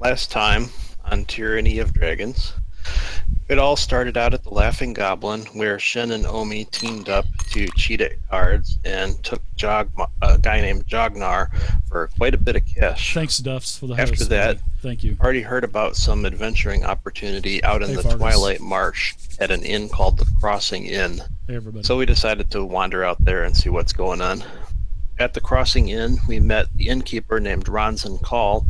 last time on Tyranny of Dragons, it all started out at the Laughing Goblin, where Shin and Omi teamed up to cheat at cards and took a guy named Jognar for quite a bit of cash. Thanks, Duffs, for the After host. that, thank you. Already heard about some adventuring opportunity out in the Twilight Marsh at an inn called the Crossing Inn. Hey, everybody. So we decided to wander out there and see what's going on. At the Crossing Inn, we met the innkeeper named Ronson Call,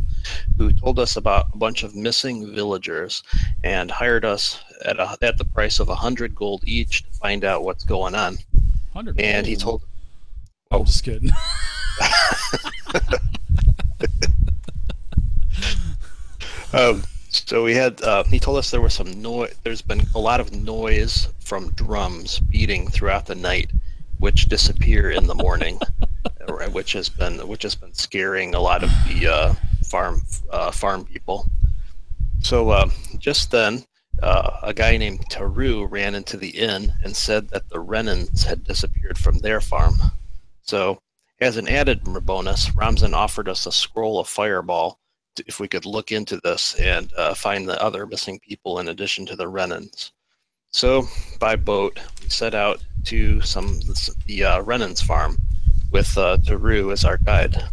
who told us about a bunch of missing villagers and hired us at the price of 100 gold each to find out what's going on. 100 and gold. He told... Oh, I'm just kidding. So we had. He told us there was some noise. There's been a lot of noise from drums beating throughout the night, which disappear in the morning, which has been scaring a lot of the farm people. So just then, a guy named Taru ran into the inn and said that the Renans had disappeared from their farm. So, as an added bonus, Ramzan offered us a scroll of Fireball if we could look into this and find the other missing people in addition to the Renans. So, by boat, we set out to the Renans farm with Taru as our guide.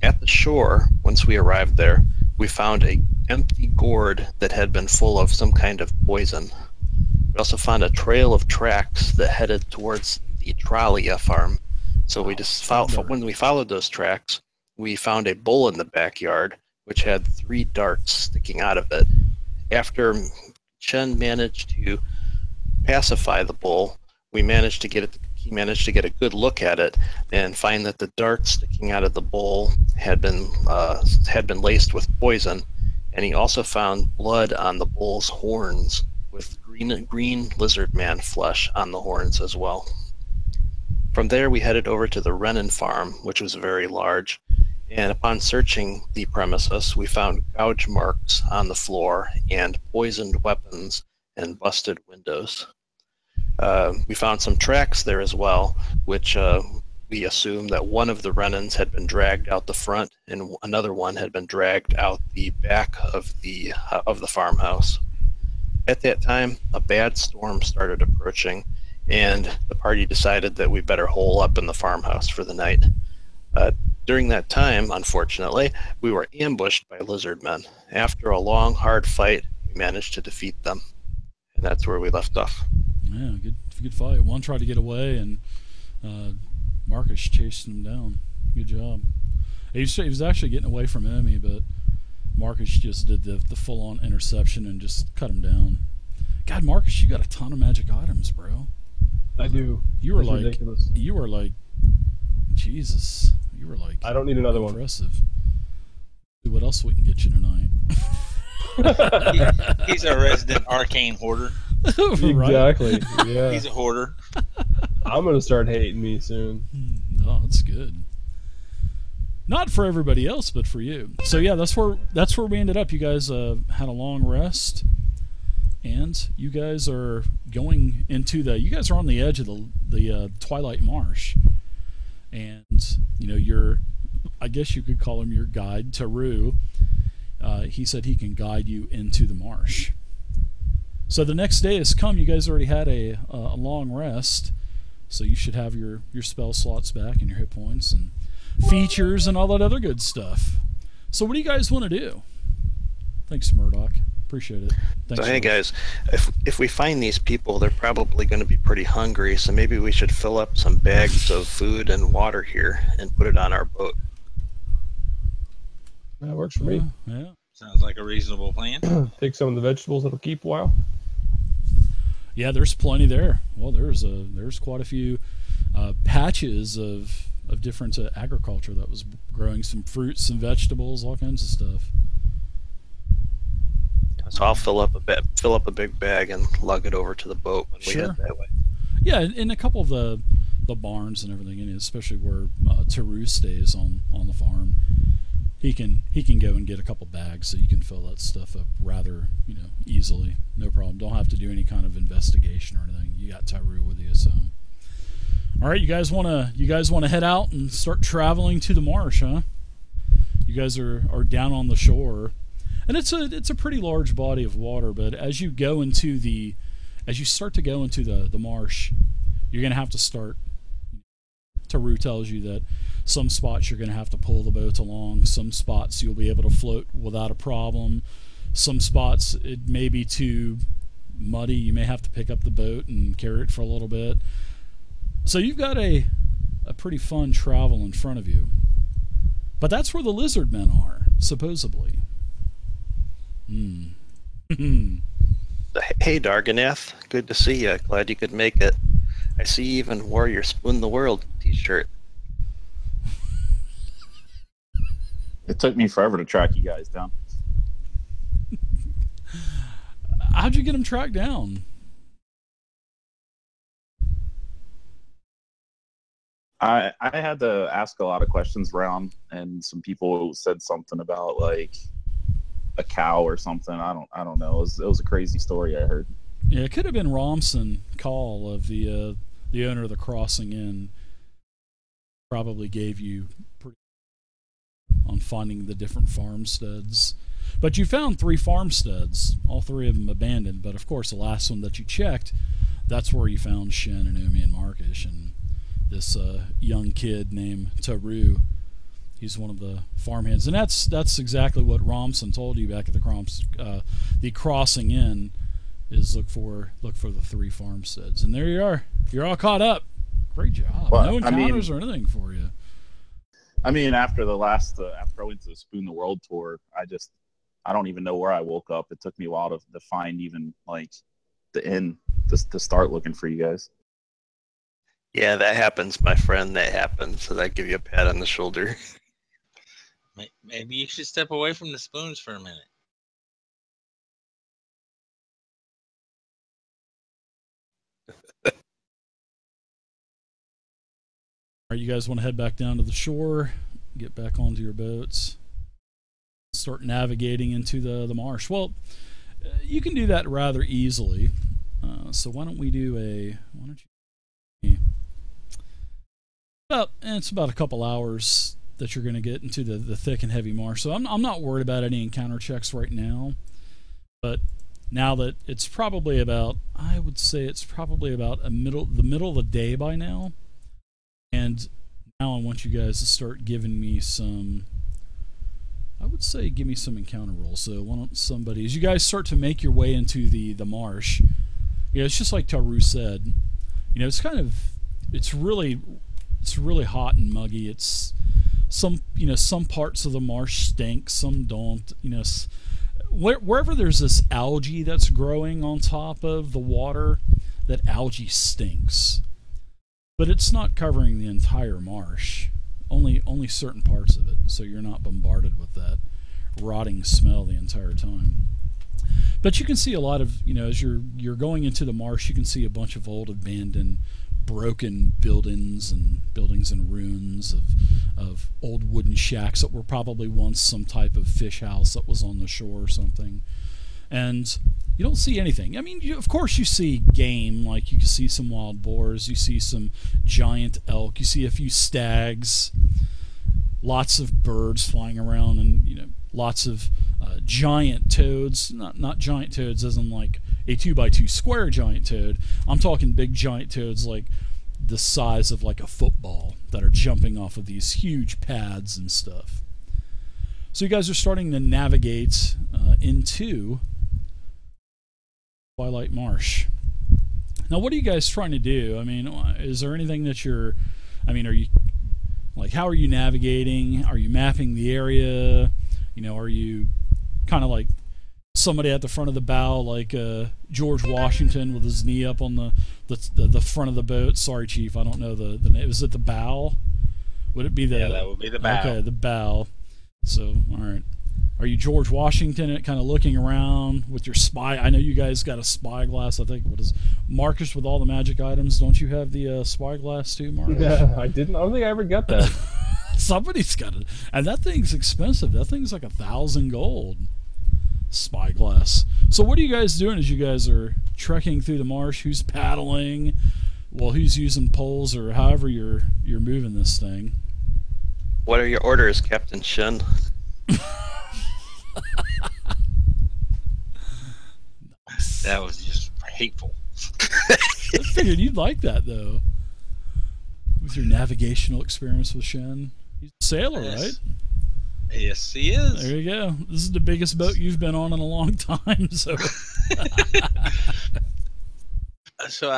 At the shore, once we arrived there, we found an empty gourd that had been full of some kind of poison. We also found a trail of tracks that headed towards the Tralia farm. So we just when we followed those tracks, we found a bull in the backyard, which had 3 darts sticking out of it. After Chen managed to pacify the bull, he managed to get a good look at it and find that the darts sticking out of the bull had been laced with poison, and he also found blood on the bull's horns with green lizard man flesh on the horns as well. From there, we headed over to the Renan farm, which was very large, and upon searching the premises, we found gouge marks on the floor and poisoned weapons and busted windows. We found some tracks there as well, which we assumed that one of the Renans had been dragged out the front and another one had been dragged out the back of the farmhouse. At that time, a bad storm started approaching, and the party decided that we better hole up in the farmhouse for the night. During that time, unfortunately, we were ambushed by lizard men. After a long, hard fight, we managed to defeat them, and that's where we left off. Yeah, good fight. One tried to get away, and Marcus chased him down. Good job. He was actually getting away from enemy, but Marcus just did the full-on interception and just cut him down. God, Marcus, you got a ton of magic items, bro. I do. You were ridiculous. You were like, Jesus. You were like. I don't need another impressive. Dude, what else we can get you tonight? He's a resident arcane hoarder. Exactly. Yeah. He's a hoarder. I'm gonna start hating me soon. Oh, that's good. Not for everybody else, but for you. So yeah, that's where we ended up. You guys had a long rest, and you guys are going into you guys are on the edge of the Twilight Marsh, and I guess you could call him your guide, Taru. He said he can guide you into the marsh. So the next day has come. You guys already had a long rest, so you should have your spell slots back and your hit points and features and all that other good stuff. So what do you guys want to do? Thanks, Murdoch. Appreciate it. Thanks, so hey guys, if we find these people, they're probably going to be pretty hungry, so maybe we should fill up some bags of food and water here and put it on our boat. That works for me. Yeah. Sounds like a reasonable plan. Take some of the vegetables that'll keep a while. Yeah, there's plenty there. Well, there's quite a few patches of different agriculture that was growing some fruits and vegetables, all kinds of stuff. So I'll fill up a big bag and lug it over to the boat when we head that way. Yeah, in a couple of the barns and everything, and especially where Taru stays on the farm, he can go and get a couple bags, so you can fill that stuff up rather easily, no problem. Don't have to do any kind of investigation or anything. You got Taru with you, so. All right, you guys wanna head out and start traveling to the marsh, huh? You guys are down on the shore. And it's a pretty large body of water, but as you start to go into the marsh, you're going to have to start. Taru tells you that some spots you're going to have to pull the boat along, some spots you'll be able to float without a problem, some spots it may be too muddy, you may have to pick up the boat and carry it for a little bit. So you've got a pretty fun travel in front of you. But that's where the lizard men are, supposedly. Hey, Darganath. Good to see you. Glad you could make it. I see you even wore your Spoon the World t-shirt. It took me forever to track you guys down. How'd you get them tracked down? I had to ask a lot of questions around, and some people said something about like a cow or something. I don't know. It was a crazy story I heard. Yeah, it could have been Romson Call of the owner of the Crossing Inn. Probably gave you pretty on finding the different farmsteads. But you found 3 farmsteads, all 3 of them abandoned. But of course, the last one that you checked, that's where you found Shen and Umi and Markish and this young kid named Taru. He's one of the farmhands, and that's exactly what Romson told you back at the Crossing Inn. Is look for the 3 farmsteads, and there you are. You're all caught up. Great job. Well, no encounters or anything for you. I mean, after the last after I went to the Spoon the World tour, I don't even know where I woke up. It took me a while to find even like the inn to start looking for you guys. Yeah, that happens, my friend. That happens. So that give you a pat on the shoulder. Maybe you should step away from the spoons for a minute. All right, you guys want to head back down to the shore, get back onto your boats, start navigating into the marsh. Well, you can do that rather easily. So why don't we do it's about a couple hours that you're going to get into the thick and heavy marsh. So I'm not worried about any encounter checks right now. But now that it's probably about, I would say it's probably about the middle of the day by now. And now I want you guys to start giving me some, I would say give me some encounter rolls. So why don't somebody, as you guys start to make your way into the marsh, it's just like Taru said, it's really hot and muggy. It's some parts of the marsh stink, some don't. Wherever there's this algae that's growing on top of the water, that algae stinks. But it's not covering the entire marsh, only certain parts of it, so you're not bombarded with that rotting smell the entire time. But you can see a lot of, as you're going into the marsh, you can see a bunch of old abandoned broken buildings and ruins of old wooden shacks that were probably once some type of fish house that was on the shore or something. And you don't see anything. I mean, of course you see game, like you can see some wild boars, you see some giant elk, you see a few stags, lots of birds flying around, and lots of giant toads. Not giant toads as in like a 2x2 square giant toad. I'm talking big giant toads like the size of like a football that are jumping off of these huge pads and stuff. So you guys are starting to navigate into Twilight Marsh. Now, what are you guys trying to do? I mean, is there anything that are you, like, how are you navigating? Are you mapping the area? Are you kind of like somebody at the front of the bow, like George Washington with his knee up on the front of the boat? Sorry, Chief, I don't know the name. Is it the bow? Would it be the? Yeah, that would be the bow. Okay, the bow. So, all right. Are you George Washington, kind of looking around with your spy? I know you guys got a spyglass. I think, what is Marcus with all the magic items? Don't you have the spyglass too, Marcus? Yeah, I didn't. I don't think I ever got that. Somebody's got it, and that thing's expensive. That thing's like 1,000 gold. Spyglass. So what are you guys doing as you guys are trekking through the marsh? Who's paddling? Well, who's using poles, or however you're moving this thing? What are your orders, Captain Shen? That was just hateful. I figured you'd like that, though. With your navigational experience with Shen. He's a sailor, Yes. right? Yes, he is. There you go. This is the biggest boat you've been on in a long time, so... So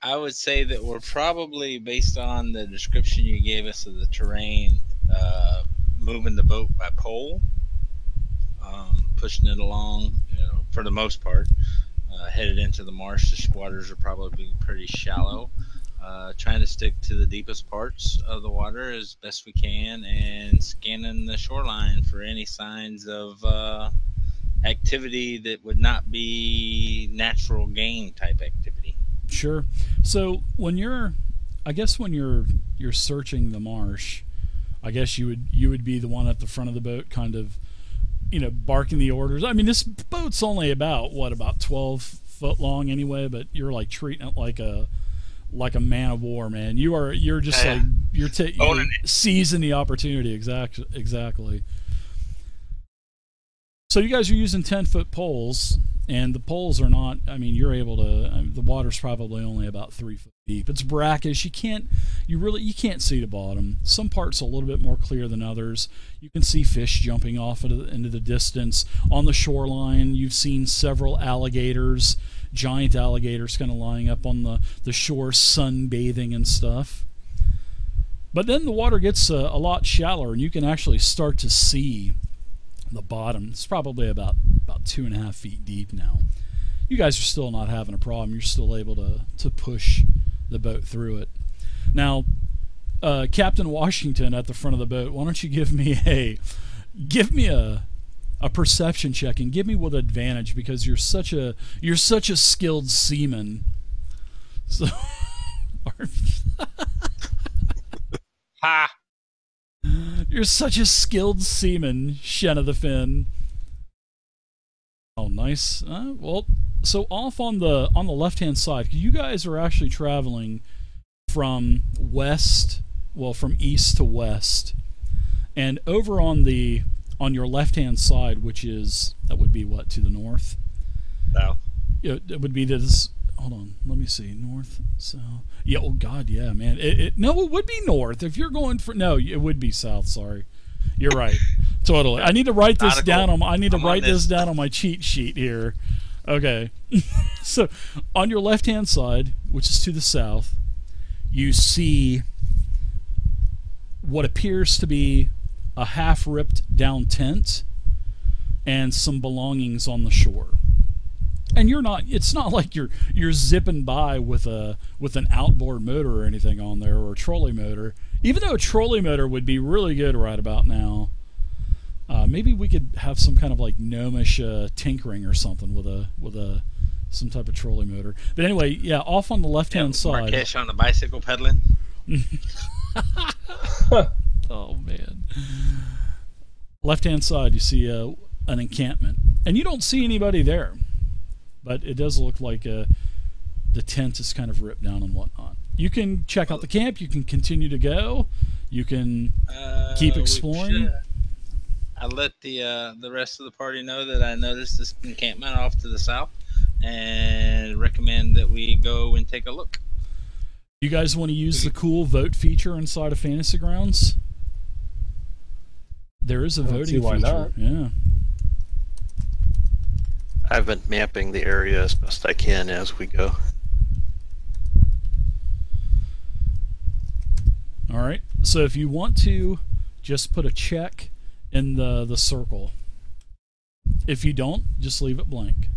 I would say that we're probably, based on the description you gave us of the terrain, moving the boat by pole, pushing it along, for the most part, headed into the marsh. The waters are probably pretty shallow. Trying to stick to the deepest parts of the water as best we can, and scanning the shoreline for any signs of activity that would not be natural game type activity. Sure. So when you're searching the marsh, I guess you would be the one at the front of the boat, kind of, barking the orders. I mean, this boat's only about 12 foot long anyway, but you're like treating it like a man of war, man. You're just like you're seizing the opportunity. Exactly. So you guys are using 10-foot poles, and the poles are not. I mean, you're able to. The water's probably only about 3 foot deep. It's brackish. You can't see the bottom. Some parts a little bit more clear than others. You can see fish jumping off into the distance. On the shoreline, you've seen several alligators, giant alligators, kind of lying up on the shore, sunbathing and stuff. But then the water gets a lot shallower, and you can actually start to see the bottom. It's probably about 2.5 feet deep now. You guys are still not having a problem. You're still able to push the boat through it. Now, Captain Washington at the front of the boat, why don't you give me a perception check, and give me with advantage, because you're such a skilled seaman. So Ha! You're such a skilled seaman, Shen of the Fin. Oh, nice. Well, so off on the left-hand side, you guys are actually traveling from east to west, and over on your left-hand side, that would be what, to the north? South. It would be this. Hold on, let me see. North, south. Yeah. Oh God, yeah, man. No, it would be north if you're going for. No, it would be south. Sorry, you're right. Totally. I need to write this down on. I need to write this down on my cheat sheet here. Okay. So, on your left-hand side, which is to the south, you see what appears to be a half-ripped down tent and some belongings on the shore. And it's not like you're zipping by with an outboard motor or anything on there, or a trolley motor. Even though a trolley motor would be really good right about now, maybe we could have some kind of like gnomish tinkering or something with some type of trolley motor. But anyway, yeah, off on the left-hand side. Marrakesh on the bicycle pedaling. Oh man. Left-hand side, you see an encampment, and you don't see anybody there. But it does look like the tent is kind of ripped down and whatnot. You can check out the camp. You can continue to go. You can keep exploring. I let the rest of the party know that I noticed this encampment off to the south, and recommend that we go and take a look. You guys want to use the cool vote feature inside of Fantasy Grounds? There is a voting why feature. not. Yeah. I've been mapping the area as best I can as we go. All right. So if you want to, just put a check in the circle. If you don't, just leave it blank.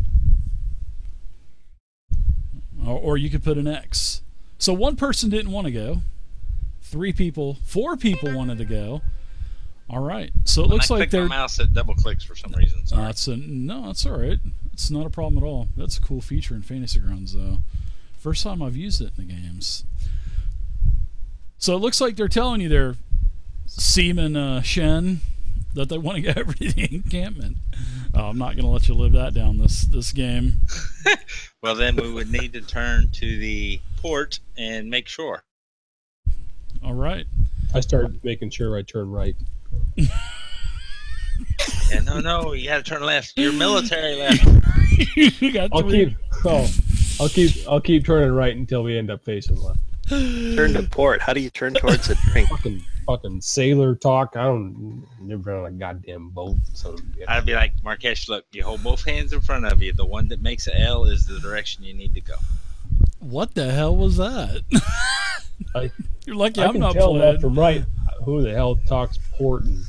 Or you could put an X. So one person didn't want to go. 4 people wanted to go. All right. So it looks like their mouse it double clicks for some reason. Sorry. No, that's all right. It's not a problem at all. That's a cool feature in Fantasy Grounds, though. First time I've used it in the games. So it looks like they're telling you they're Seaman Shen that they want to go over to the encampment. Oh, I'm not going to let you live that down this game. Well, then we would need to turn to the port and make sure. All right. I started making sure I turn right. Yeah, no, you got to turn left. You're military left. You got I'll three. Oh, I'll keep turning right until we end up facing left. Turn to port. How do you turn towards a drink? Fucking sailor talk. I don't never been on a goddamn boat. So I'd be like, Marquesh, look, you hold both hands in front of you. The one that makes an L is the direction you need to go. What the hell was that? You're lucky I'm not tell playing. left from right. Who the hell talks port and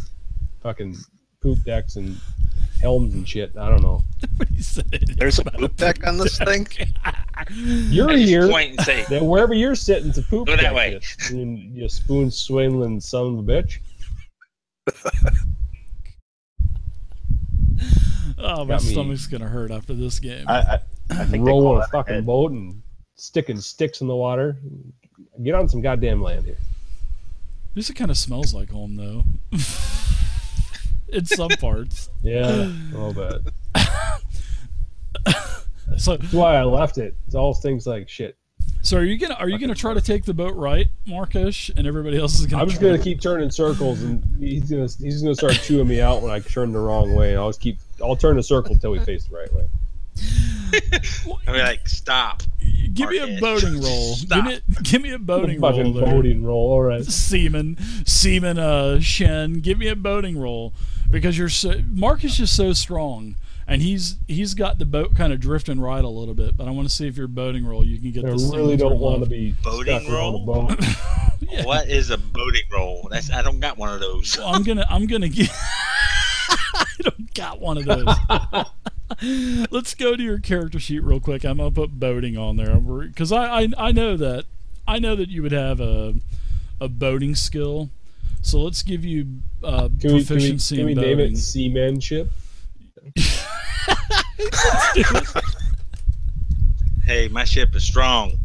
fucking poop decks and helms and shit? I don't know. Nobody said it. There's a poop deck on this thing? You're here. Point and say, Then wherever you're sitting, it's a poop go deck. that way. You spoon swindling son of a bitch. Oh, my stomach's gonna hurt after this game. I think they rolling call a fucking boat and sticking sticks in the water. Get on some goddamn land here. This kind of smells like home, though. In some parts. Yeah, a little bit. So That's why I left it. It's all things like shit. So are you gonna try to take the boat right, Marcus, and everybody else is gonna? I'm just gonna keep turning circles, and he's gonna start chewing me out when I turn the wrong way. And I'll turn the circle until we face the right way. I'd be like, stop. Give me a boating roll. Stop. Give me a boating roll. Fucking There. boating roll. All right. Seaman, Shen, give me a boating roll because Marcus is so strong, and he's got the boat kind of drifting right a little bit. But I want to see if your boating roll you can get. I this really don't want to be boating stuck around roll. the boat. Yeah. What is a boating roll? I don't got one of those. Well, I'm gonna get. I don't got one of those. Let's go to your character sheet real quick. I'm gonna put boating on there because I know that you would have a boating skill. So let's give you proficiency can we in name boating. it seamanship? Hey, my ship is strong.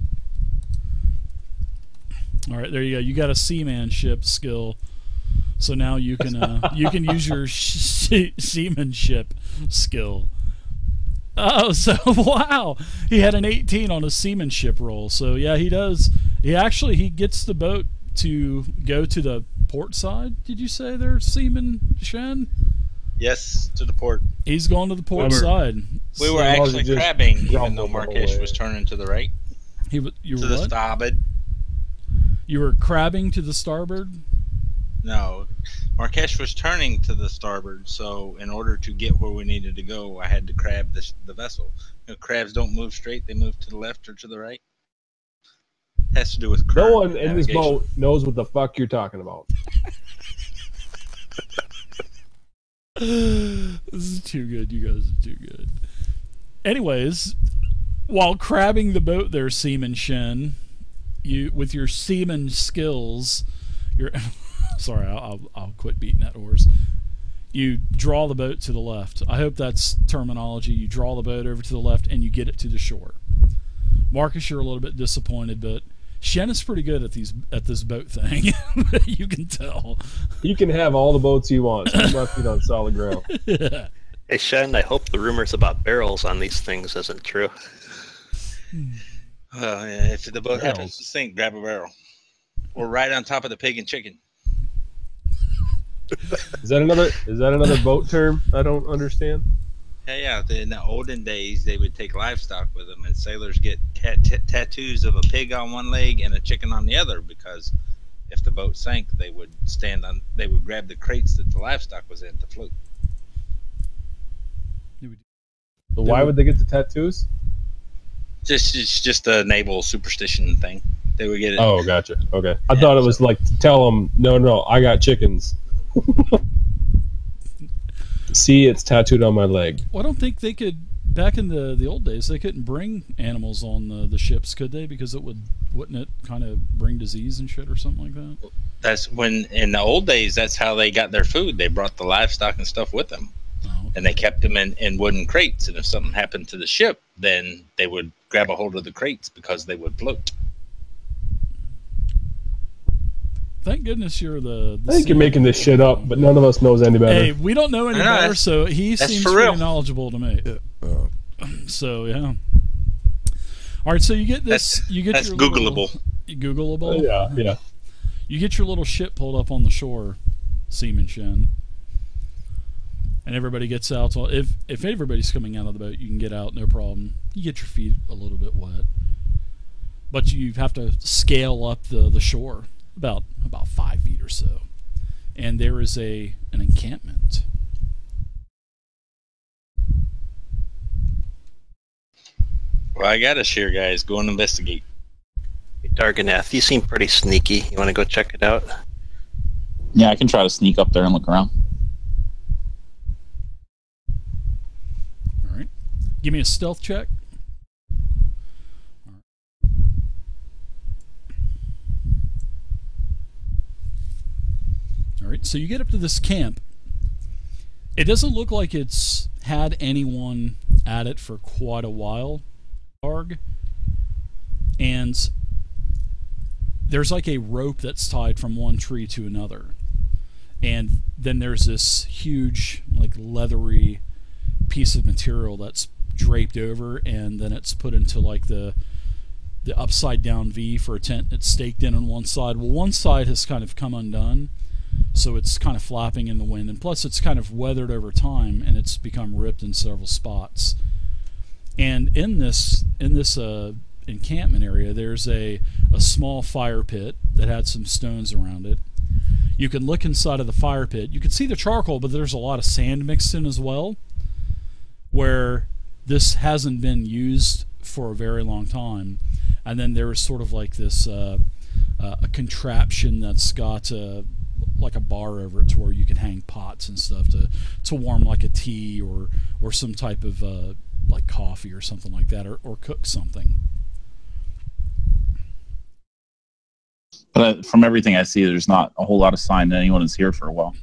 All right, there you go. You got a seamanship skill. So now you can use your seamanship skill. Oh, so wow, he had an 18 on his seamanship roll. So yeah, he does. He gets the boat to go to the port side. Did you say there, Seaman Shen? Yes, to the port. He's going to the port side. We were actually crabbing, even though Marquesh was turning to the right. You were the what? starboard. You were crabbing to the starboard? No, Marquesh was turning to the starboard, so in order to get where we needed to go, I had to crab the vessel. You know, crabs don't move straight; they move to the left or to the right. It has to do with current No one in this navigation. boat knows what the fuck you're talking about. This is too good. You guys are too good. Anyways, while crabbing the boat there, Seaman Shen, you with your seaman skills, you're sorry, I'll quit beating that horse. You draw the boat to the left. I hope that's terminology. You draw the boat over to the left and you get it to the shore. Marcus, you're a little bit disappointed, but Shen is pretty good at this boat thing. You can tell. You can have all the boats you want. So you must be on solid ground. Hey, Shen, I hope the rumors about barrels on these things isn't true. Well, yeah, if the boat happens to sink, grab a barrel. Or right on top of the pig and chicken. Is that another boat term? I don't understand. Yeah. In the olden days, they would take livestock with them, and sailors get tattoos of a pig on one leg and a chicken on the other, because if the boat sank, they would grab the crates that the livestock was in to float. So why would they get the tattoos? It's just a naval superstition thing. They would get it. Oh, gotcha. Okay, I thought it was like to tell them, no, I got chickens. See, it's tattooed on my leg. Well, I don't think they could. Back in the old days, they couldn't bring animals on the ships, could they? Because wouldn't it kind of bring disease and shit or something like that? That's when in the old days. That's how they got their food. They brought the livestock and stuff with them, and they kept them in wooden crates. And if something happened to the ship, then they would grab a hold of the crates because they would float. Thank goodness you're the I think you're making this shit up, but none of us knows any better. Hey, we don't know any better, so he seems pretty knowledgeable to me. So yeah. All right, so you get this. That's your Googleable. Googleable. Yeah. You get your little ship pulled up on the shore, Seaman Shen. and everybody gets out. So if everybody's coming out of the boat, you can get out, no problem. You get your feet a little bit wet, but you have to scale up the shore about 5 feet or so, and there is an encampment. Well, I gotta share, guys. Go and investigate. Darganath, you seem pretty sneaky. You want to go check it out? Yeah, I can try to sneak up there and look around. All right. Give me a stealth check. All right. So you get up to this camp. It doesn't look like it's had anyone at it for quite a while, Arg. And there's like a rope that's tied from one tree to another. And then there's this huge, like, leathery piece of material that's draped over, and then it's put into like the upside down V for a tent. It's staked in on one side. Well, one side has kind of come undone, so it's kind of flapping in the wind, and plus it's kind of weathered over time, and it's become ripped in several spots. And in this encampment area, there's a small fire pit that had some stones around it. You can look inside of the fire pit. You can see the charcoal, but there's a lot of sand mixed in as well, where this hasn't been used for a very long time. And then there is sort of like this a contraption that's got like a bar over it, to where you can hang pots and stuff to warm like a tea or some type of like coffee or something like that, or cook something. But from everything I see, there's not a whole lot of sign that anyone is here for a while.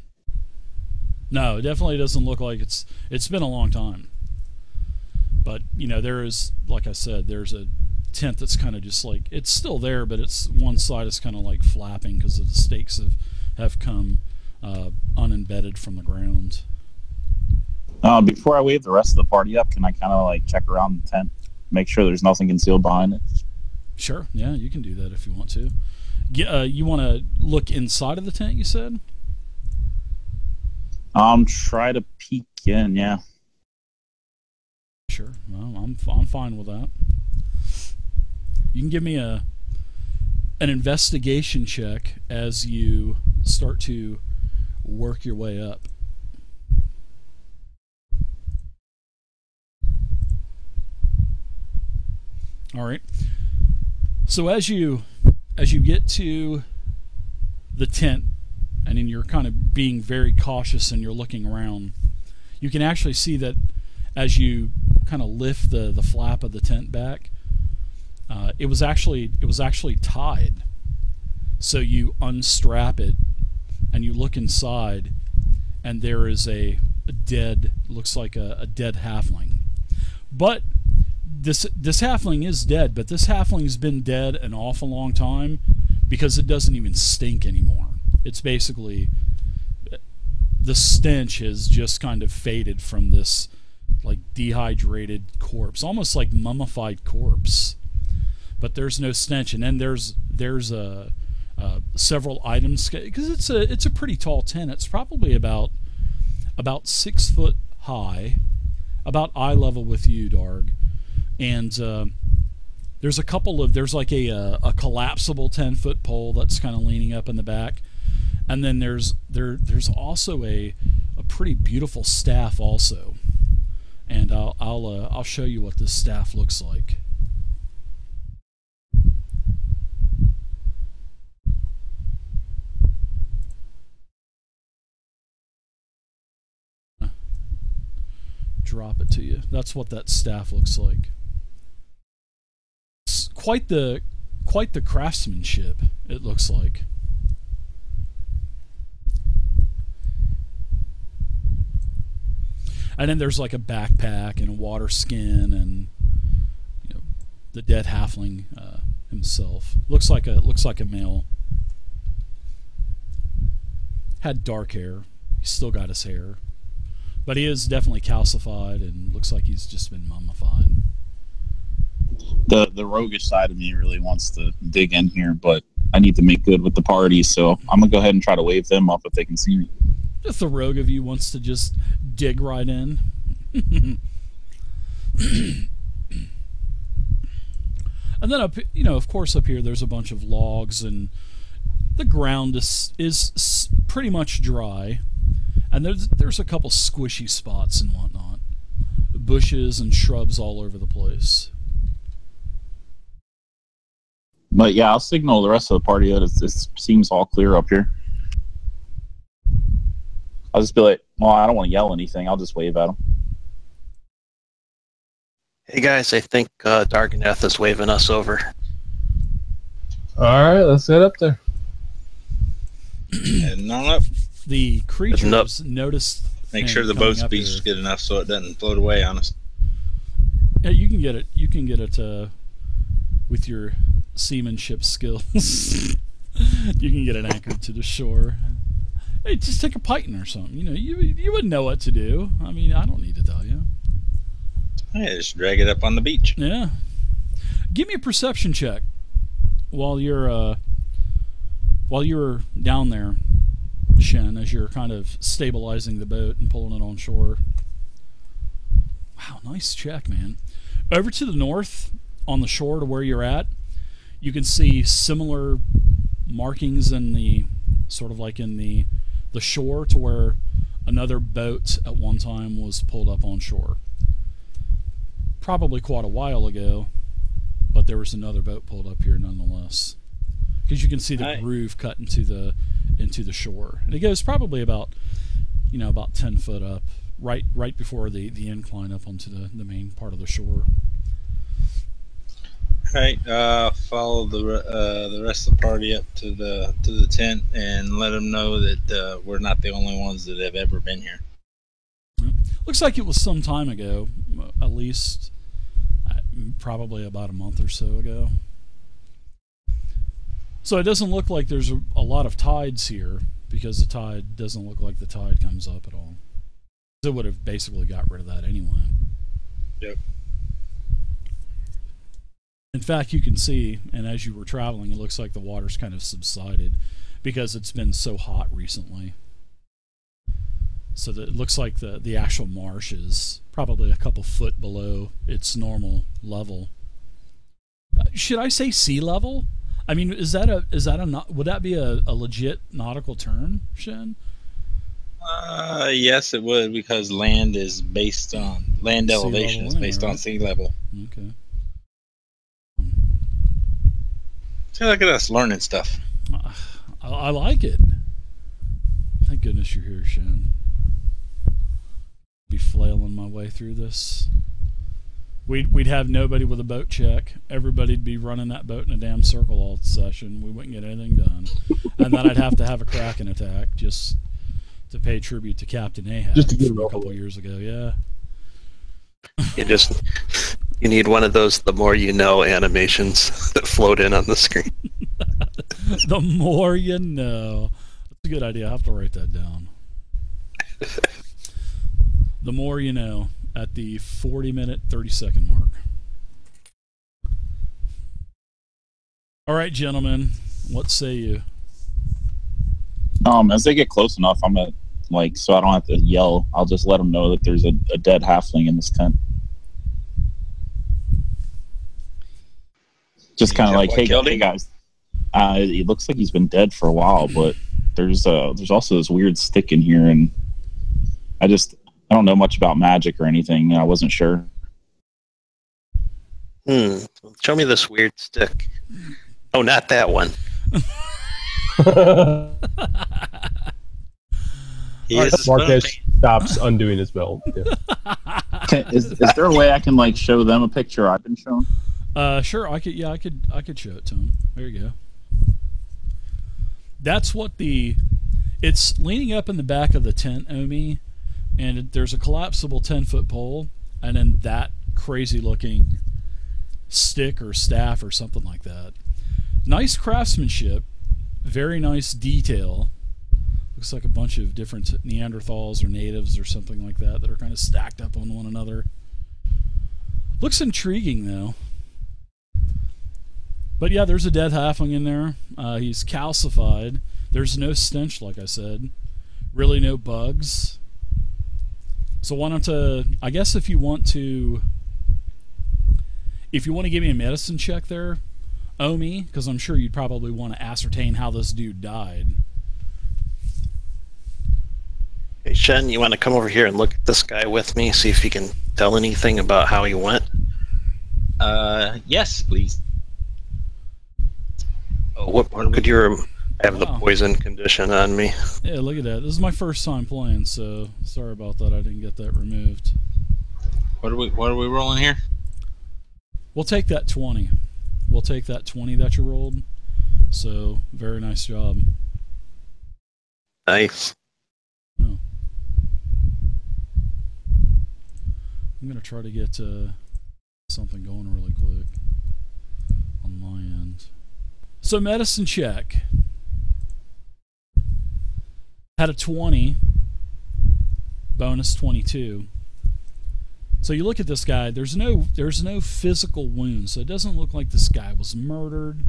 No, it definitely doesn't look like it's been a long time. But, you know, there is, like I said, there's a tent that's kind of just like, it's still there, but it's one side is kind of like flapping because the stakes have come unembedded from the ground. Before I wave the rest of the party up, can I kind of like check around the tent, make sure there's nothing concealed behind it? Sure, yeah, you can do that if you want to. You want to look inside of the tent, you said? Try to peek in, yeah. Sure, well, I'm fine with that. You can give me an investigation check as you start to work your way up. All right. So as you get to the tent, and then you're kind of being very cautious and you're looking around, you can actually see that as you kind of lift the flap of the tent back, it was actually tied. So you unstrap it and you look inside, and there is a dead, looks like a dead halfling. But this halfling is dead, but this halfling's been dead an awful long time, because it doesn't even stink anymore. It's basically, the stench has just kind of faded from this like dehydrated corpse, almost like mummified corpse. But there's no stench, and then there's several items, because it's a pretty tall tent. It's probably about 6 foot high, about eye level with you, Darg. And there's like a collapsible 10-foot pole that's kind of leaning up in the back, and then there's also a pretty beautiful staff also, and I'll show you what this staff looks like. Drop it to you. That's what that staff looks like. It's quite the craftsmanship, it looks like. And then there's like a backpack and a water skin, and you know, the dead halfling himself looks like a male. Had dark hair. He's still got his hair. But he is definitely calcified and looks like he's just been mummified. The roguish side of me really wants to dig in here, but I need to make good with the party, so I'm going to go ahead and try to wave them up if they can see me. Just the rogue of you wants to just dig right in. And then up, of course, up here there's a bunch of logs, and the ground is pretty much dry, and there's a couple squishy spots and whatnot, bushes and shrubs all over the place. But yeah, I'll signal the rest of the party that it seems all clear up here. I'll just be like, well, I don't want to yell anything. I'll just wave at them. Hey guys, I think Darganeth is waving us over. All right, let's head up there. Heading on up. The creatures noticed. Make sure the boat's beached good enough so it doesn't float away on us. Yeah, you can get it. You can get it with your seamanship skills. You can get it anchored to the shore. Hey, just take a python or something. You wouldn't know what to do. I mean, I don't need to tell you. Yeah, just drag it up on the beach. Yeah. Give me a perception check while you're down there, Shen, as you're kind of stabilizing the boat and pulling it on shore. Wow, nice check, man. Over to the north, on the shore to where you're at, you can see similar markings in the sort of like in the shore to where another boat at one time was pulled up on shore. Probably quite a while ago, but there was another boat pulled up here nonetheless. Because you can see the groove cut into the shore, and it goes probably about 10 foot up, right before the incline up onto the main part of the shore. All right, follow the rest of the party up to the tent and let them know that we're not the only ones that have ever been here. Looks like it was some time ago, at least probably about a month or so ago. So it doesn't look like there's a lot of tides here, because the tide doesn't look like the tide comes up at all. It would have basically got rid of that anyway. Yep. In fact, you can see, and as you were traveling, it looks like the water's kind of subsided because it's been so hot recently. So that it looks like the actual marsh is probably a couple foot below its normal level. Should I say sea level? I mean, would that be a legit nautical term, Shen? Yes, it would, because land elevation is based on sea level. Okay. See, look at us learning stuff. I like it. Thank goodness you're here, Shen. Be flailing my way through this. We'd have nobody with a boat check. Everybody'd be running that boat in a damn circle all session. We wouldn't get anything done. And then I'd have to have a Kraken attack just to pay tribute to Captain Ahab Just to get from a couple years ago. Yeah. You need one of those "the more you know" animations that float in on the screen. The more you know. That's a good idea. I have to write that down. The more you know, at the 40-minute, 30-second mark. All right, gentlemen, what say you? As they get close enough, I'm gonna so I don't have to yell. I'll just let them know that there's a dead halfling in this tent. Just kind of like, hey guys. It looks like he's been dead for a while, but there's also this weird stick in here, and I don't know much about magic or anything. I wasn't sure. Show me this weird stick. Oh, not that one. Marquez stops undoing his belt. Yeah. Is there a way I can show them a picture I've been shown? Sure. I could show it to them. There you go. That's what it's leaning up in the back of the tent, Omi, and there's a collapsible 10-foot pole, and then that crazy-looking stick or staff or something like that. Nice craftsmanship, very nice detail. Looks like a bunch of different Neanderthals or natives or something like that are kind of stacked up on one another. Looks intriguing, though. But yeah, there's a dead halfling in there. He's calcified. There's no stench, like I said. Really no bugs. So why don't I guess if you want to give me a medicine check there, Omi, because I'm sure you'd probably want to ascertain how this dude died. Hey, Shen, you want to come over here and look at this guy with me, see if he can tell anything about how he went? Yes, please. Oh, what could you have the poison condition on me? Yeah, look at that. This is my first time playing, so sorry about that. I didn't get that removed. What are we rolling here? We'll take that 20. We'll take that 20 that you rolled. So, very nice job. Nice. Oh. I'm going to try to get something going really quick on my end. So, medicine check. Had a 20. Bonus 22. So you look at this guy, there's no physical wounds, so it doesn't look like this guy was murdered.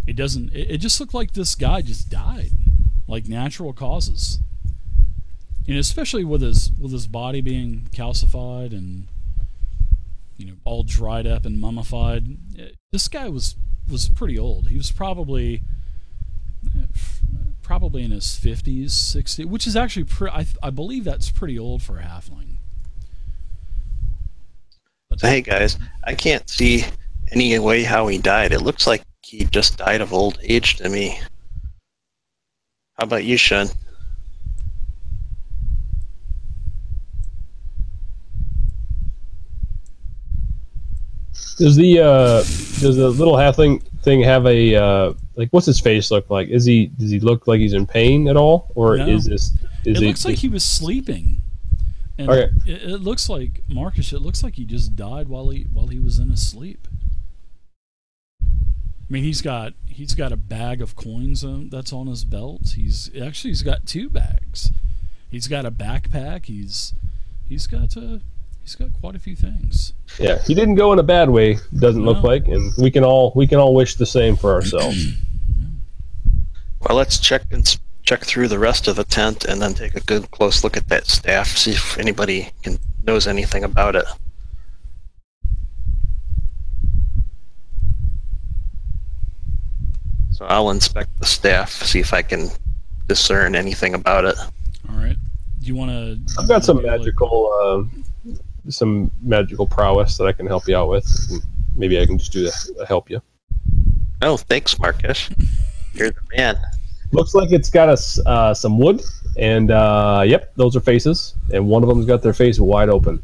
It just looked like this guy just died, like natural causes. And especially with his body being calcified and all dried up and mummified. This guy was pretty old. He was probably in his 50s, 60s, which is actually I believe that's pretty old for a halfling. Hey guys, I can't see any way how he died. It looks like he just died of old age to me. How about you, Shen? Does the little halfling thing have a like? What's his face look like? Does he look like he's in pain at all, or No. It looks like he was sleeping. And okay. It looks like Marcus. It looks like he just died while he was in his sleep. I mean, he's got a bag of coins that's on his belt. He's got 2 bags. He's got a backpack. He's got quite a few things. Yeah, he didn't go in a bad way. Doesn't look like, and we can all wish the same for ourselves. Well, let's check through the rest of the tent and then take a good close look at that staff, see if anybody knows anything about it. So I'll inspect the staff, see if I can discern anything about it. All right. Do you want to? I've got some magical prowess that I can help you out with. Maybe I can just do that. Help you. Oh, thanks, Marcus. You're the man. Looks like it's got some wood, and yep, those are faces, and one of them's got their face wide open.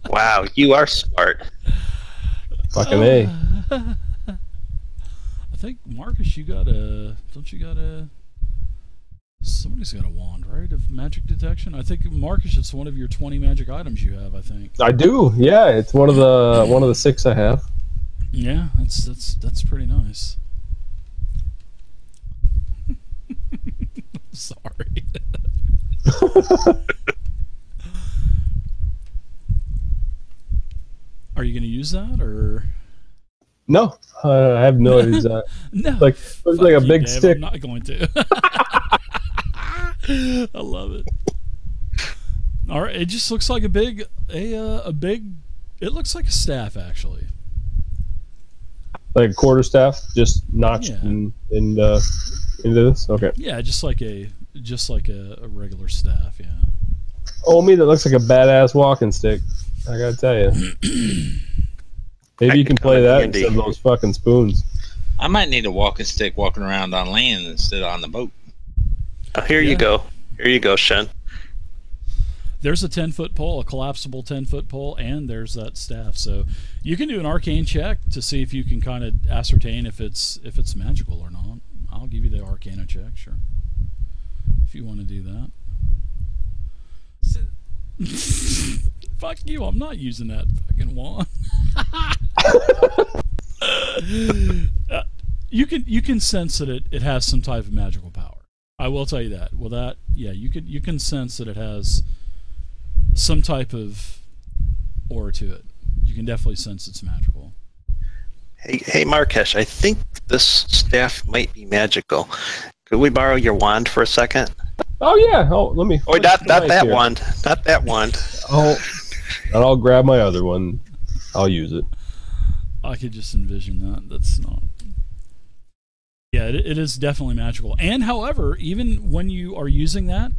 Wow, you are smart. Fucking A. I think Marcus, somebody's got a wand, right, of magic detection? I think Marcus, it's one of your 20 magic items you have. I think. I do. Yeah, it's one of the 6 I have. Yeah, that's pretty nice. Sorry. Are you going to use that, or? No, I have no idea. No, looks like a big Dave, stick. I'm not going to. I love it. All right, it just looks like a big. It looks like a staff, actually. Like a quarterstaff, just notched into this. Okay. Yeah, just like a regular staff. Yeah. Oh, me, that looks like a badass walking stick. I gotta tell you. Maybe you can play that instead of those fucking spoons. I might need a walking stick walking around on land instead of on the boat. Oh, here you go. Here you go, Shen. There's a 10-foot pole, a collapsible 10-foot pole, and there's that staff. So you can do an arcane check to see if you can kind of ascertain if it's magical or not. I'll give you the arcana check, sure, if you want to do that. Fuck you! I'm not using that fucking wand. You can sense that it has some type of magical power. I will tell you that. Well, that you can sense that it has some type of aura to it. You can definitely sense it's magical. Hey, Markesh, I think this staff might be magical. Could we borrow your wand for a second? Oh yeah. Oh, let me. Oh, not mic that here. wand. Not that wand. Oh, and I'll grab my other one. I'll use it. I could just envision that. That's not. Yeah, it is definitely magical. And however, even when you are using that,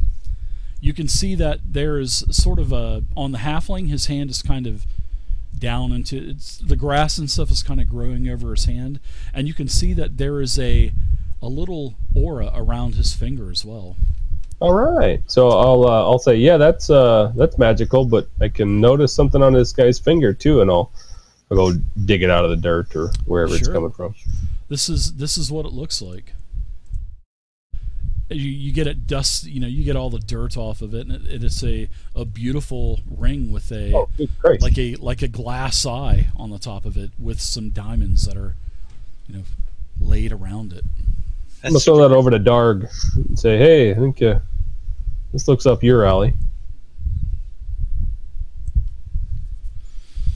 you can see that there is sort of a on the halfling. His hand is kind of down into the grass and stuff is kind of growing over his hand, and you can see that there is a little aura around his finger as well. All right. So I'll say yeah, that's magical, but I can notice something on this guy's finger too, and I'll go dig it out of the dirt or wherever it's coming from. This is what it looks like. You get it dust, you get all the dirt off of it, and it is a beautiful ring with a like a glass eye on the top of it with some diamonds that are laid around it. I'm gonna throw that over to Darg and say, hey, I think this looks up your alley.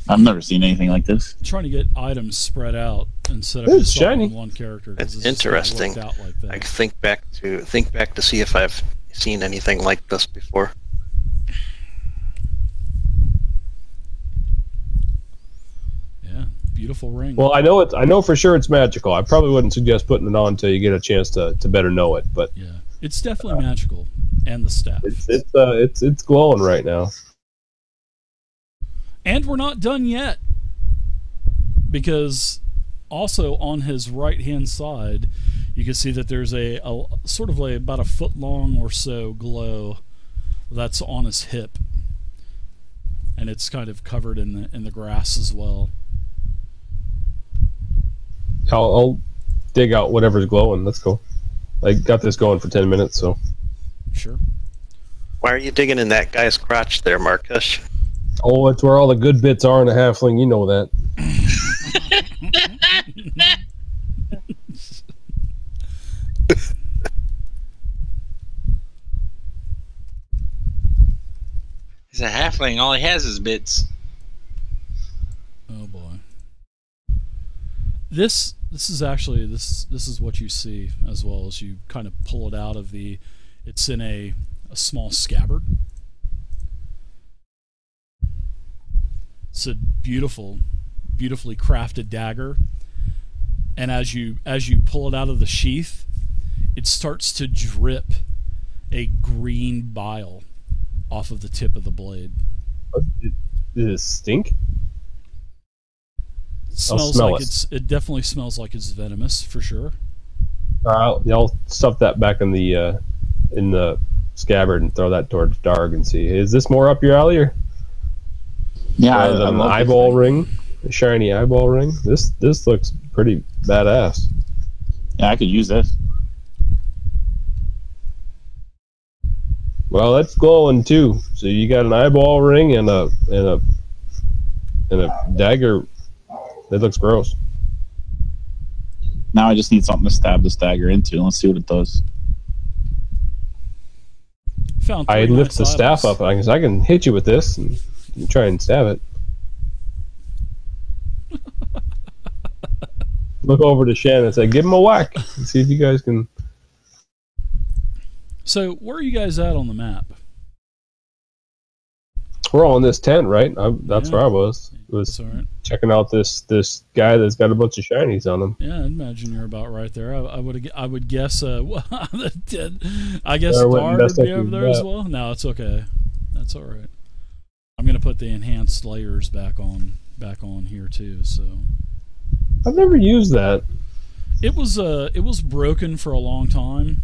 I've never seen anything like this. I'm trying to get items spread out instead of It's just shiny. on one character. It's interesting. Out like that. I think back to see if I've seen anything like this before. Yeah, beautiful ring. Well, I know for sure it's magical. I probably wouldn't suggest putting it on until you get a chance to better know it. But yeah, it's definitely magical, and the staff. It's glowing right now. And we're not done yet, because also on his right-hand side, you can see that there's a sort of like about a foot long or so glow that's on his hip, and it's kind of covered in the grass as well. I'll dig out whatever's glowing. Let's go. I got this going for 10 minutes, so. Sure. Why are you digging in that guy's crotch there, Marcus? Oh, it's where all the good bits are in a halfling. You know that. He's a halfling. All he has is bits. Oh boy. This is actually this is what you see as well as you kind of pull it out of the. It's in a small scabbard. It's a beautifully crafted dagger, and as you pull it out of the sheath, it starts to drip a green bile off of the tip of the blade. Does it stink? It definitely smells like it's venomous for sure. I'll stuff that back in the scabbard and throw that towards Darg and see, is this more up your alley or? Yeah, an eyeball ring, a shiny eyeball ring. This looks pretty badass. Yeah, I could use this. Well, that's glowing too. So you got an eyeball ring and a dagger. That looks gross. Now I just need something to stab this dagger into. Let's see what it does. I lift the staff up. I can hit you with this and try and stab it. Look over to Shannon and say, give him a whack. And see if you guys can. So, where are you guys at on the map? We're all in this tent, right? That's where I was. Checking out this guy that's got a bunch of shinies on him. Yeah, I'd imagine you're about right there. I would guess. I guess Dar would be over there as well. No, it's okay. That's all right. I'm gonna put the enhanced layers back on here too. So I've never used that. It was broken for a long time.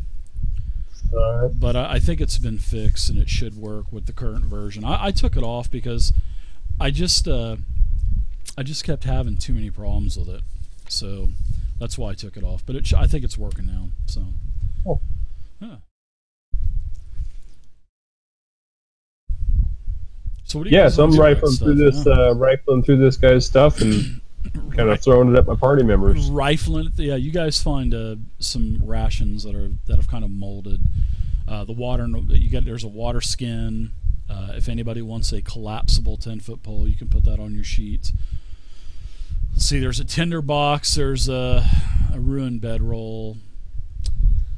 But I think it's been fixed and it should work with the current version. I took it off because I just kept having too many problems with it, so that's why I took it off. But I think it's working now. So, yeah. So what do you guys so I'm rifling through this guy's stuff and kind of throwing it at my party members. Rifling it, yeah. You guys find some rations that have kind of molded. The water there's a water skin. If anybody wants a collapsible 10-foot pole, you can put that on your sheet. Let's see, there's a tinder box. There's a ruined bedroll.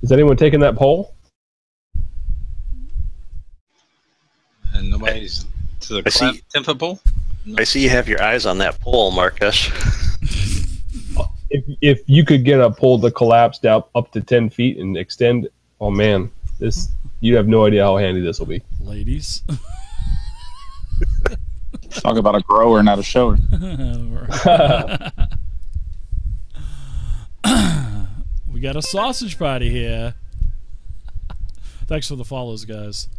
Is anyone taking that pole? Nobody's to the I see- 10-foot pole. I see you have your eyes on that pole, Marcus. If you could get a pole that collapsed out up to 10 feet and extend, oh man, you have no idea how handy this will be. Ladies. Talk about a grower, not a shower. We got a sausage party here. Thanks for the follows, guys.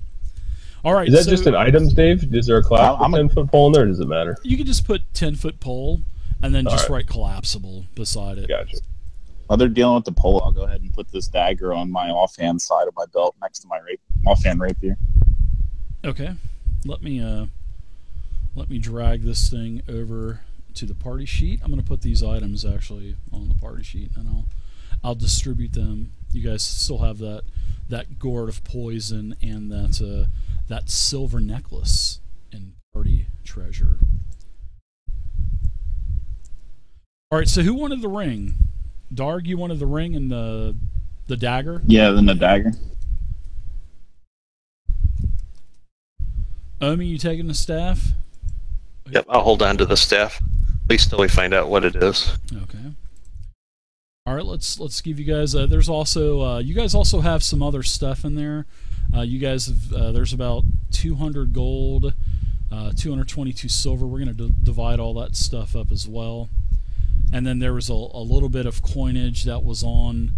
All right. Is that just an items, Dave? Is there a collapsible 10-foot pole in there, or does it matter? You can just put 10-foot pole and then just write collapsible beside it. Gotcha. While they're dealing with the pole, I'll go ahead and put this dagger on my offhand side of my belt next to my offhand rapier. Okay. Let me drag this thing over to the party sheet. I'm going to put these items actually on the party sheet, and I'll distribute them. You guys still have that gourd of poison and that silver necklace in party treasure. All right, so who wanted the ring? Darg, you wanted the ring and the dagger? Yeah, then the dagger. Omi, you taking the staff? Yep, I'll hold on to the staff, at least till we find out what it is. Okay. All right, let's give you guys. There's also you guys also have some other stuff in there. You guys have there's about 200 gold, 222 silver. We're gonna divide all that stuff up as well. And then there was a little bit of coinage that was on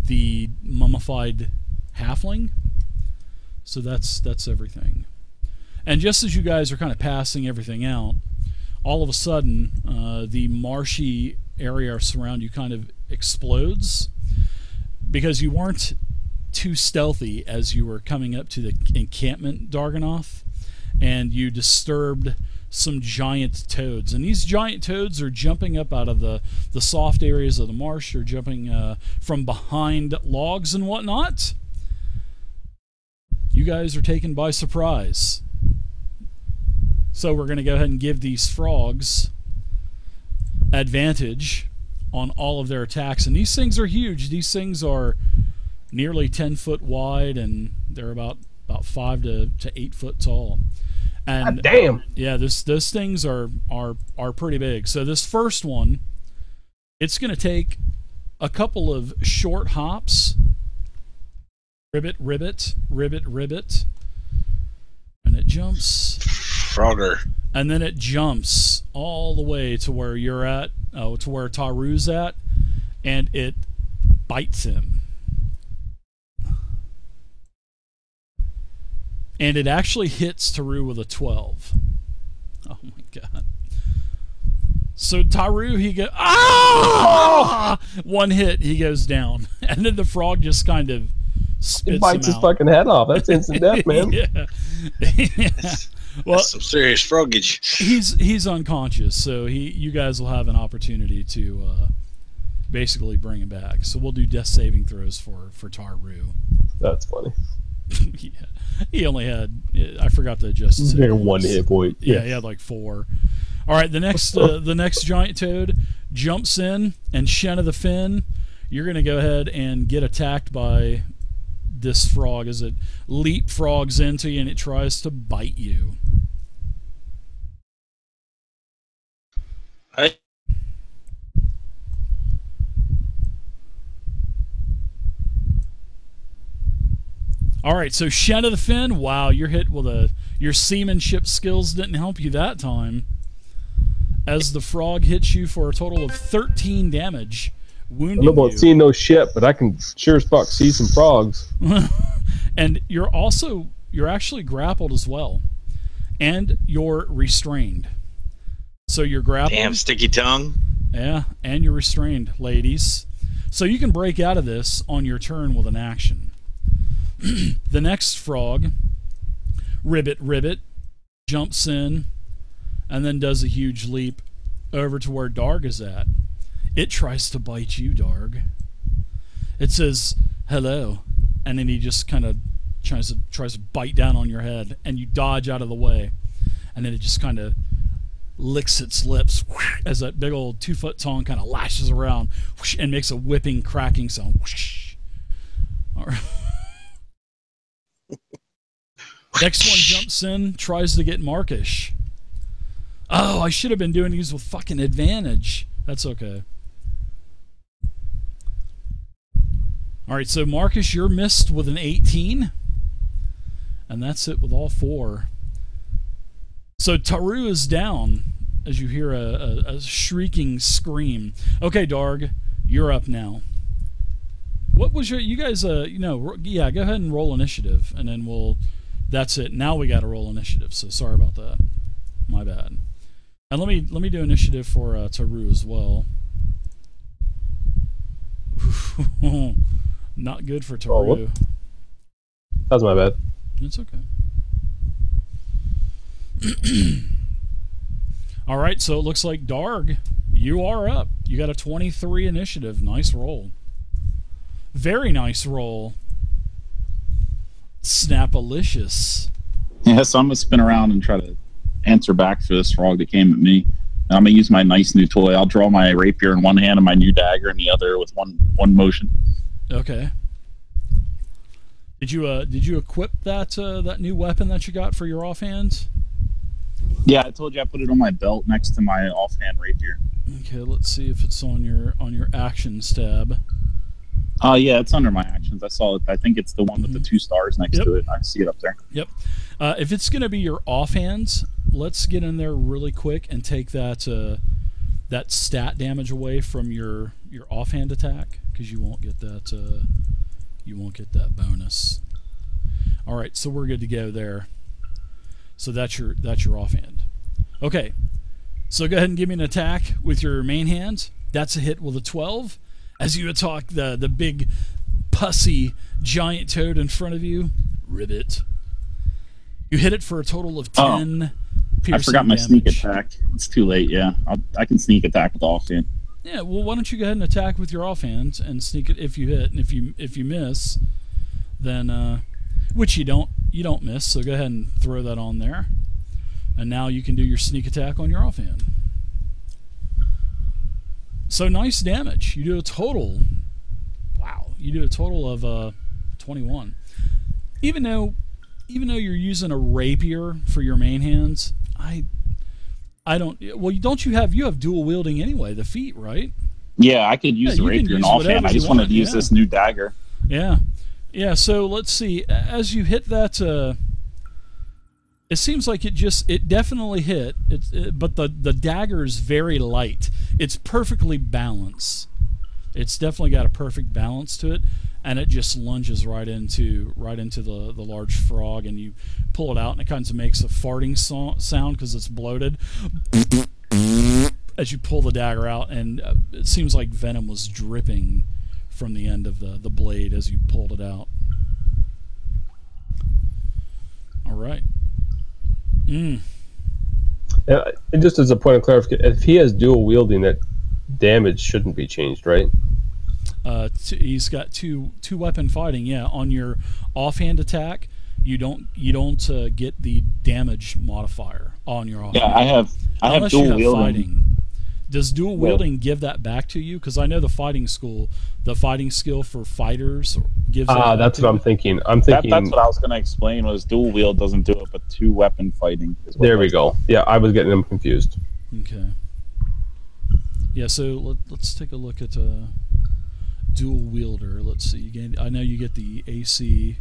the mummified halfling. So that's everything. And just as you guys are kind of passing everything out, all of a sudden the marshy area surround you kind of explodes because you weren't too stealthy as you were coming up to the encampment, Darganoth, and you disturbed some giant toads. And these giant toads are jumping up out of the soft areas of the marsh. They're jumping from behind logs and whatnot. You guys are taken by surprise. So we're going to go ahead and give these frogs advantage on all of their attacks. And these things are huge. These things are nearly 10 foot wide, and they're about 5 to 8 foot tall. And God damn. Yeah, those things are pretty big. So this first one, it's going to take a couple of short hops. Ribbit, ribbit, ribbit, ribbit. And it jumps. Frogger. And then it jumps all the way to where you're at, to where Taru's at, and it bites him. And it actually hits Taru with a 12. Oh my god. So Taru, he goes, ah! One hit, he goes down. And then the frog just kind of spits It bites him his out. fucking head off. That's instant death, man. Yeah. Yeah. Well, That's some serious frogage. he's unconscious, so you guys will have an opportunity to basically bring him back. So we'll do death saving throws for Taru. That's funny. Yeah, he only had, I forgot to adjust. He's got one hit point. Yeah, he had like 4. All right, the next giant toad jumps in, and Shen of the Fin, you're gonna go ahead and get attacked by this frog as it leapfrogs into you and it tries to bite you. Hey. All right, so Shen of the Fin, wow, you're hit with your seamanship skills didn't help you that time, as the frog hits you for a total of 13 damage, wounding I don't know about you. seeing no shit, but I can sure as fuck see some frogs. And you're actually grappled as well, and you're restrained. So you're grappled. Damn sticky tongue. Yeah, and you're restrained, ladies. So you can break out of this on your turn with an action. The next frog, Ribbit Ribbit, jumps in and then does a huge leap over to where Darg is at. It tries to bite you, Darg. It says, hello, and then he just kind of tries to bite down on your head, and you dodge out of the way, and then it just kind of licks its lips as that big old 2-foot tongue kind of lashes around and makes a whipping, cracking sound. All right. Next one jumps in, tries to get Markish. Oh, I should have been doing these with fucking advantage. That's okay. Alright, so Marcus, you're missed with an 18. And that's it with all 4. So Taru is down as you hear a shrieking scream. Okay, Darg, you're up now. What was your... You guys, yeah, go ahead and roll initiative. And then we'll... That's it. Now we got to roll initiative. So sorry about that. My bad. And let me do initiative for Taru as well. Not good for Taru. That's my bad. It's okay. All right, so it looks like Darg, you are up. You got a 23 initiative. Nice roll. Very nice roll. Snapalicious. Yeah, so I'm gonna spin around and try to answer back for this frog that came at me. And I'm gonna use my nice new toy. I'll draw my rapier in one hand and my new dagger in the other with one motion. Okay. Did you equip that that new weapon that you got for your offhand? Yeah, I told you I put it on my belt next to my offhand rapier. Okay, let's see if it's on your actions tab. Yeah, it's under my actions. I saw it. I think it's the one with the 2 stars next to it. I see it up there. Yep. If it's going to be your offhands, let's get in there really quick and take that that stat damage away from your offhand attack, because you won't get that bonus. All right, so we're good to go there. So that's your offhand. Okay. So go ahead and give me an attack with your main hand. That's a hit with a 12. As you attack the big pussy giant toad in front of you, ribbit. You hit it for a total of 10 piercing I forgot my damage. sneak attack. It's too late, yeah. I can sneak attack with offhand. Yeah, well, why don't you go ahead and attack with your offhand and sneak it if you hit, and if you miss, then which you don't miss, so go ahead and throw that on there. And now you can do your sneak attack on your offhand. So nice damage. You do a total. Wow, you do a total of 21. Even though you're using a rapier for your main hands, I don't. Well, don't you have dual wielding anyway? The feat, right? Yeah, I could use the rapier and offhand. I just wanted to use this new dagger. Yeah, yeah. So let's see. As you hit that, it seems like it definitely hit. But the dagger is very light. It's perfectly balanced. It's definitely got a perfect balance to it, and it just lunges right into the large frog, and you pull it out, and it kind of makes a farting sound because it's bloated as you pull the dagger out, and it seems like venom was dripping from the end of the blade as you pulled it out. All right. Yeah, and just as a point of clarification, if he has dual wielding, that damage shouldn't be changed, right? He's got two weapon fighting. Yeah, on your offhand attack, you don't get the damage modifier on your offhand. Yeah, I have dual wielding. Fighting. Does dual wielding give that back to you? Because I know the fighting skill for fighters gives. That's what I'm thinking. That's what I was going to explain. Was dual wield doesn't do it, but 2 weapon fighting. There we go. Yeah, I was getting them confused. Okay. Yeah, so let's take a look at dual wielder. Let's see. I know you get the AC.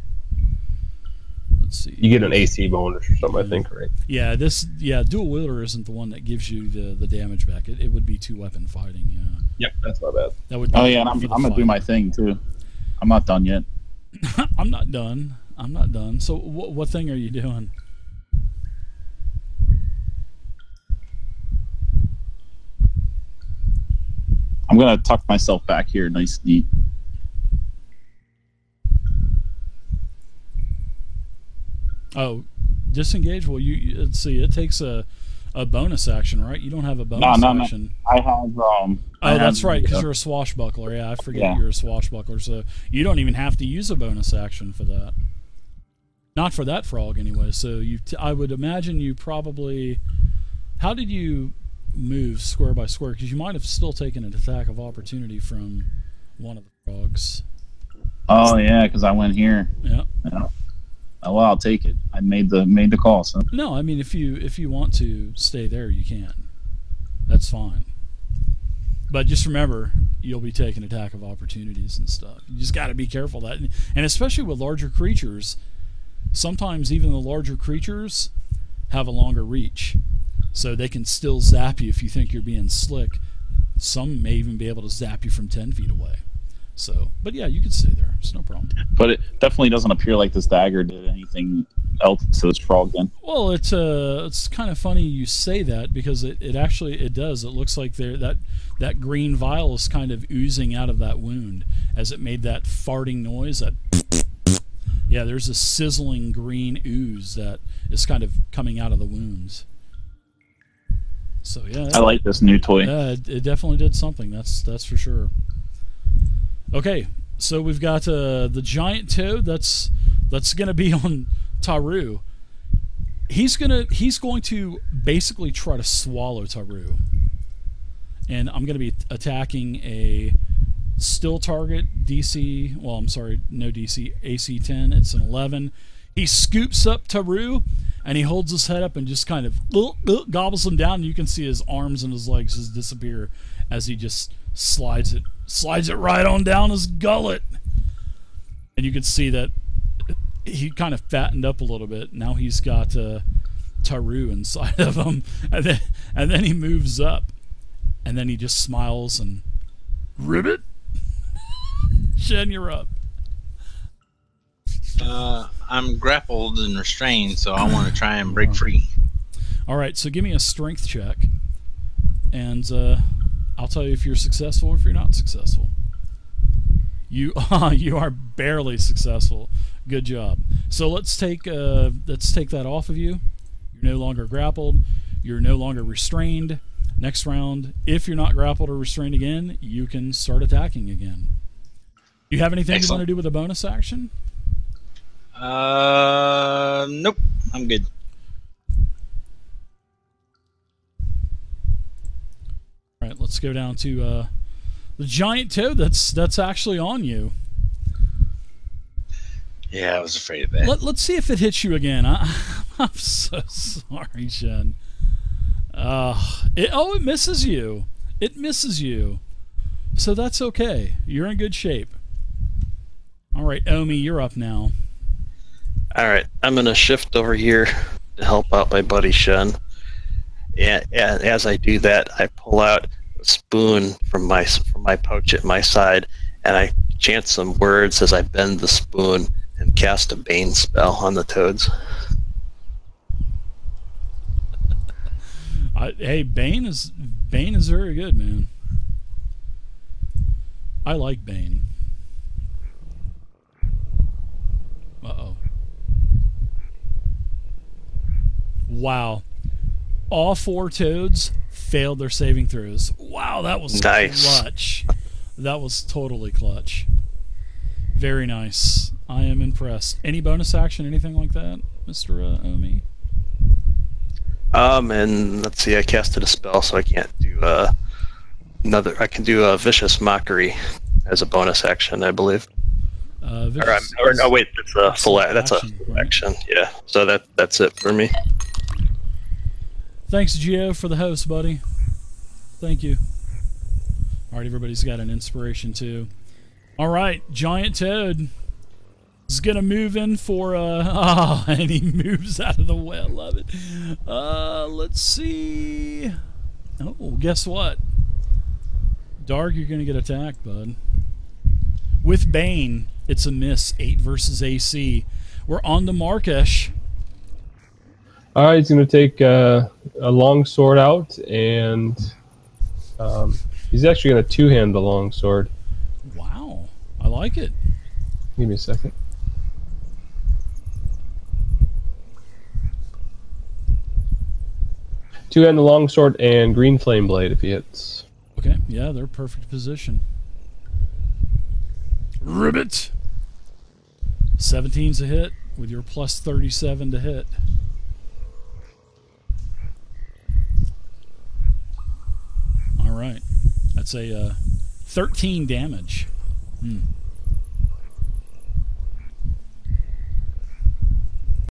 Let's see. You get an AC bonus or something, I think, right? Yeah, dual wielder isn't the one that gives you the damage back. It would be 2 weapon fighting. Yeah. Yep, that's my bad. That would. Oh yeah, and I'm gonna do my thing too. I'm not done yet. I'm not done. So what thing are you doing? I'm gonna tuck myself back here, nice, neat. Oh, disengage. Well, let's see. It takes a bonus action, right? You don't have a bonus action. No. I have. That's right, because you're a swashbuckler. Yeah, I forget you're a swashbuckler. So you don't even have to use a bonus action for that. Not for that frog, anyway. So I would imagine you probably. How did you move square by square? Because you might have still taken an attack of opportunity from one of the frogs. Oh yeah, because I went here. Yeah. well, I'll take it. I made the call. So No, I mean if you want to stay there, you can. That's fine. But just remember, you'll be taking attack of opportunities and stuff. You just got to be careful of that, and especially with larger creatures. Sometimes even the larger creatures have a longer reach, so they can still zap you if you think you're being slick. Some may even be able to zap you from 10 feet away. So, but yeah, you could stay there. It's no problem. But it definitely doesn't appear like this dagger did anything else to this frog then. Well, it's kind of funny you say that, because it actually does. It looks like that green vial is kind of oozing out of that wound as it made that farting noise. That yeah, there's a sizzling green ooze that is kind of coming out of the wounds. So yeah, I like this new toy. Yeah, it definitely did something. That's for sure. Okay, so we've got the giant toad that's going to be on Taru. He's going to basically try to swallow Taru, and I'm going to be attacking a still target DC. Well, I'm sorry, no DC, AC 10. It's an 11. He scoops up Taru, and he holds his head up and just kind of gobbles him down. And you can see his arms and his legs just disappear as he just slides it right on down his gullet. And you can see that he kind of fattened up a little bit. Now he's got Taru inside of him, and then he moves up, and then he just smiles and ribbit. Shen, you're up. I'm grappled and restrained, so I want to try and break free. All right, so give me a strength check, and I'll tell you if you're successful or if you're not successful. You are barely successful. Good job. So let's take that off of you. You're no longer grappled. You're no longer restrained. Next round, if you're not grappled or restrained again, you can start attacking again. You have anything you want to do with a bonus action? Nope. I'm good. All right, let's go down to the giant toad that's actually on you. Yeah, I was afraid of that. Let's see if it hits you again. I'm so sorry, Shen. It misses you. It misses you. So that's okay. You're in good shape. All right, Omi, you're up now. All right, I'm going to shift over here to help out my buddy Shen. And as I do that, I pull out a spoon from my pouch at my side, and I chant some words as I bend the spoon and cast a Bane spell on the toads. Hey, Bane is very good, man. I like Bane. Uh-oh. Wow. All 4 toads failed their saving throws. Wow, that was nice. Clutch. That was totally clutch. Very nice. I am impressed. Any bonus action, anything like that, Mr. Omi? And let's see, I casted a spell, so I can't do another. I can do a Vicious Mockery as a bonus action, I believe. Or no, wait, that's a full action. Yeah, so that's it for me. Thanks, Gio, for the host, buddy. Thank you. All right, everybody's got an inspiration too. All right, giant toad is gonna move in for and he moves out of the way. I love it. Let's see. Oh, guess what? Dark, you're gonna get attacked, bud. With Bane, it's a miss. 8 versus AC. We're on to Markesh. All right, he's going to take a long sword out, and he's actually going to two-hand the long sword. Wow, I like it. Give me a second. Two-hand the long sword and green flame blade if he hits. Okay, yeah, they're perfect position. Ribbit! 17's a hit with your plus 37 to hit. All right, that's a 13 damage.